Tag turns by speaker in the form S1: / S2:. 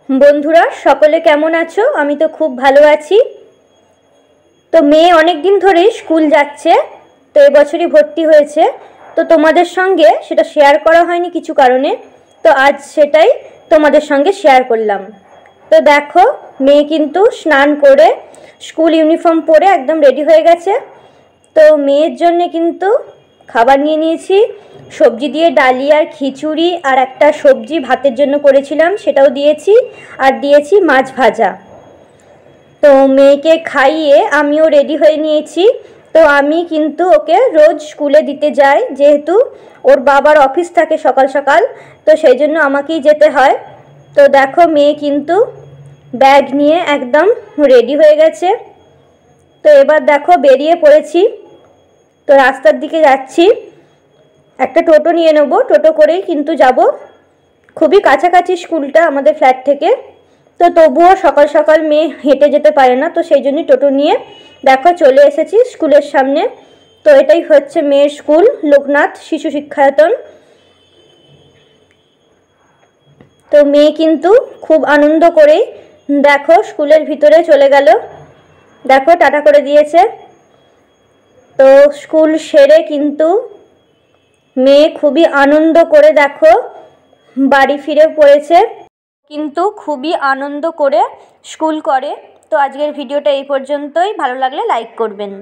S1: बंधुरा सकले केमन आछो? आमी तो खूब भालो आछि। तो मेये अनेक दिन धरे स्कूल जाच्छे, तो এবছরই भर्ती हयेछे। तो तोमादेर संगे सेटा शेयर करा हयनि किछु कारणे, तो आज सेटाई तोमादेर संगे शेयर करलाम। तो देखो मेये किन्तु स्नान करे स्कूल यूनिफर्म परे एकदम रेडी हये गेछे। तो मेयेर जन्य किन्तु खाबार निये नियेछि, सब्जी दिए डालिया खिचुड़ी और एक सब्जी भातेर जन्य करेछिलाम सेटाओ दिएछि और दिएछि माछ भाजा। तो मेयेके खाइए आमिओ रेडी हये नियेछि। तो आमी किन्तु ओके रोज स्कूले दिते जाई, जेहेतु ओर बाबार अफिस थाके सकाल सकाल, तो सेइजन्य आमाकेई जेते हय। तो देखो मेये किन्तु बैग निये एकदम रेडी हये गेछे। तो एबार देखो बेरिये पड़ेछि, तो रास्तार दिके जाচ্ছি। একটা টোটো নিয়ে নেব, টোটো করেই কিন্তু যাব। খুবই কাছাকাছি স্কুলটা আমাদের ফ্ল্যাট থেকে, তো তবুও সকাল সকাল মেয়ে হেঁটে যেতে পারে না, তো সেই জন্যই টোটো নিয়ে দেখো চলে এসেছি স্কুলের সামনে। তো এটাই হচ্ছে মেয়ের স্কুল, লোকনাথ শিশু শিক্ষায়তন। তো মেয়ে কিন্তু খুব আনন্দ করেই দেখো স্কুলের ভিতরে চলে গেল। দেখো টাটা করে দিয়েছে। তো স্কুল সেরে কিন্তু মেয়ে খুবই আনন্দ করে দেখো বাড়ি ফিরে পড়েছে, কিন্তু খুবই আনন্দ করে স্কুল করে। তো আজকের ভিডিওটা এই পর্যন্তই। ভালো লাগলে লাইক করবেন।